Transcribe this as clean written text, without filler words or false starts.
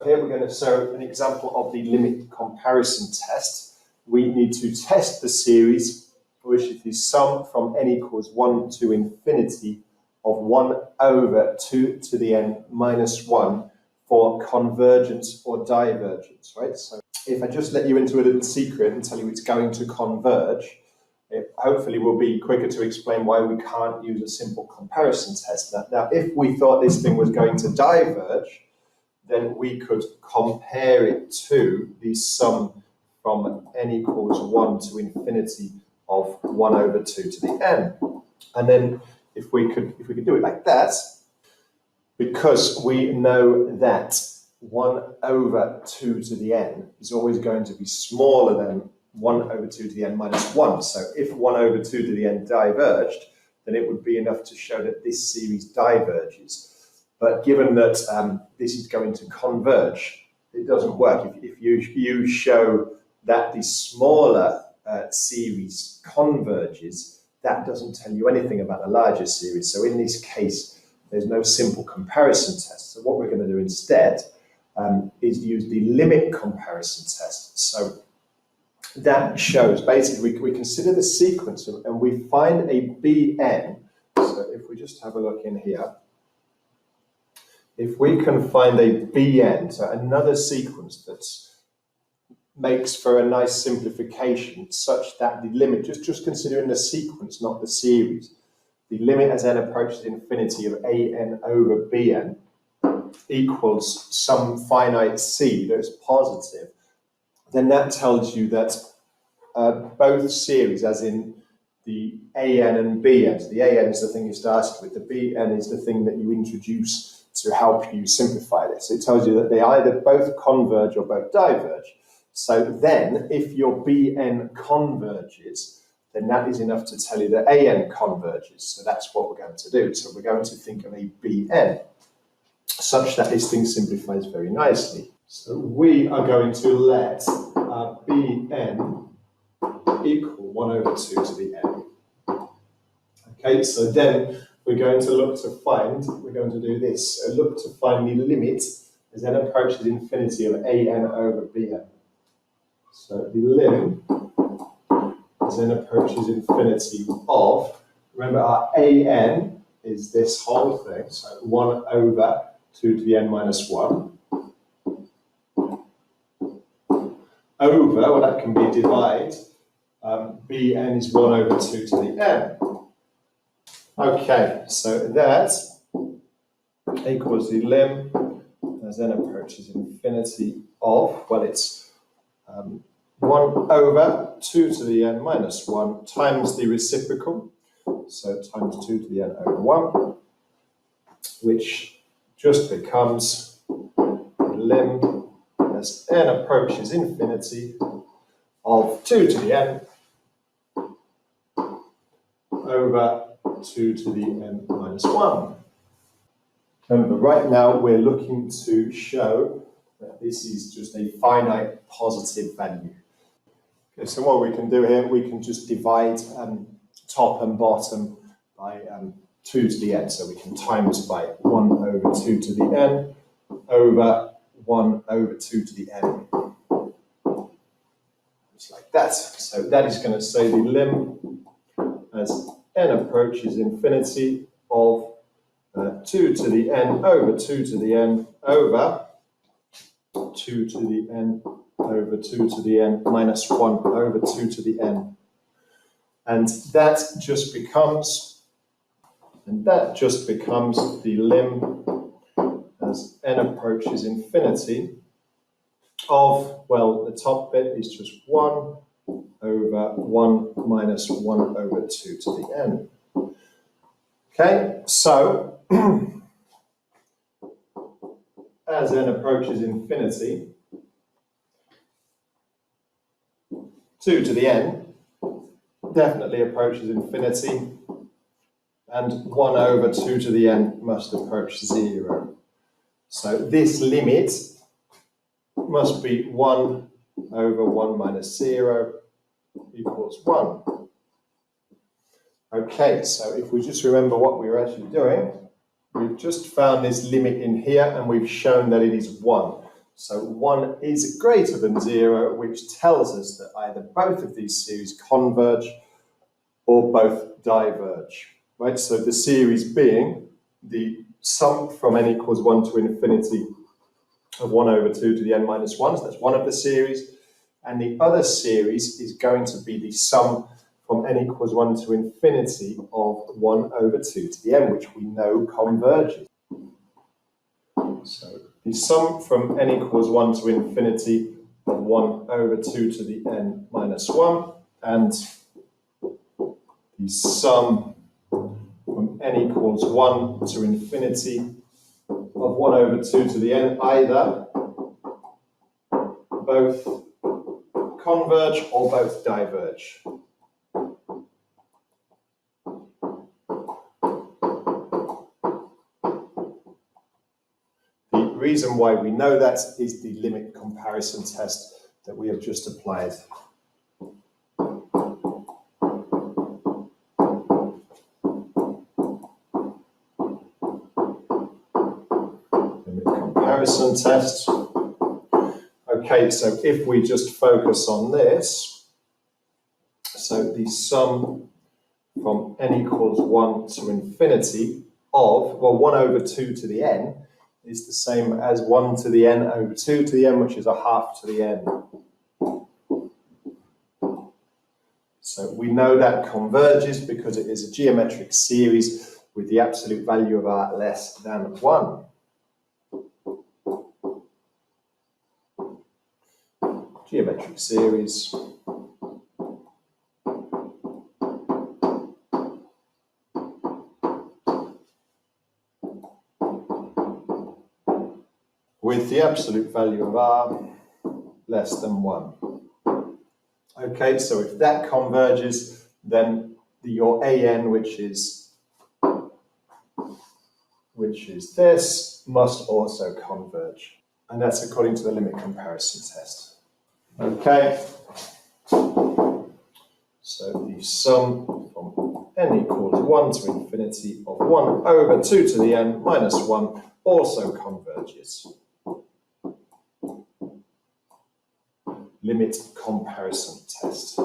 Here we're going to show an example of the limit comparison test. We need to test the series which is the sum from n equals 1 to infinity of 1 over 2 to the n minus 1 for convergence or divergence, right? So if I just let you into a little secret and tell you it's going to converge, it hopefully will be quicker to explain why we can't use a simple comparison test. Now, if we thought this thing was going to diverge, then we could compare it to the sum from n equals 1 to infinity of 1 over 2 to the n. And then if we could do it like that, because we know that 1 over 2 to the n is always going to be smaller than 1 over 2 to the n minus 1. So if 1 over 2 to the n diverged, then it would be enough to show that this series diverges. But given that this is going to converge, it doesn't work. If you show that the smaller series converges, that doesn't tell you anything about the larger series. So in this case, there's no simple comparison test. So what we're going to do instead is use the limit comparison test. So that shows, basically, we consider the sequence and we find a Bn. So if we just have a look in here, if we can find a Bn, so another sequence that makes for a nice simplification such that the limit, just considering the sequence, not the series, the limit as n approaches infinity of an over bn equals some finite c that is positive, then that tells you that both series, as in the an and bn, so the an is the thing you started with, the bn is the thing that you introduce to help you simplify this. It tells you that they either both converge or both diverge. So then, if your Bn converges, then that is enough to tell you that An converges. So that's what we're going to do. So we're going to think of a Bn, such that this thing simplifies very nicely. So we are going to let Bn equal 1 over 2 to the n. Okay, so then we're going to look to find, we're going to do this. So look to find the limit as n approaches infinity of an over bn. So the lim as n approaches infinity of, remember our an is this whole thing, so 1 over 2 to the n minus 1. Over, well, that can be divide, bn is 1 over 2 to the n. Okay, so that equals the lim as n approaches infinity of, well, it's 1 over 2 to the n minus 1 times the reciprocal, so times 2 to the n over 1, which just becomes lim as n approaches infinity of 2 to the n over 2 to the n minus 1. Remember, right now we're looking to show that this is just a finite positive value. Okay, so what we can do here, we can just divide top and bottom by 2 to the n. So we can times by 1 over 2 to the n over 1 over 2 to the n. Just like that. So that is going to say the lim as n approaches infinity of 2 to the n over 2 to the n over 2 to the n over 2 to the n minus 1 over 2 to the n. And that just becomes the lim as n approaches infinity of, well, the top bit is just 1 over 1 minus 1 over 2 to the n. Okay, so as n approaches infinity, 2 to the n definitely approaches infinity, and 1 over 2 to the n must approach 0. So this limit must be 1 over 1 minus 0 equals 1. Okay, so if we just remember what we were actually doing, we've just found this limit in here and we've shown that it is 1. So 1 is greater than 0, which tells us that either both of these series converge or both diverge. Right? So the series being the sum from n equals 1 to infinity of 1 over 2 to the n minus 1, so that's one of the series. And the other series is going to be the sum from n equals 1 to infinity of 1 over 2 to the n, which we know converges. So the sum from n equals 1 to infinity of 1 over 2 to the n minus 1, and the sum from n equals 1 to infinity of 1 over 2 to the n, either both converge or both diverge. The reason why we know that is the limit comparison test that we have just applied. Limit comparison test. Okay, so if we just focus on this, so the sum from n equals 1 to infinity of, well, 1 over 2 to the n is the same as 1 to the n over 2 to the n, which is a half to the n. So we know that converges because it is a geometric series with the absolute value of r less than 1. Geometric series. With the absolute value of r less than 1. Okay, so if that converges, then your an, which is this, must also converge. And that's according to the limit comparison test. Okay, so the sum from n equals 1 to infinity of 1 over 2 to the n minus 1 also converges. Limit comparison test.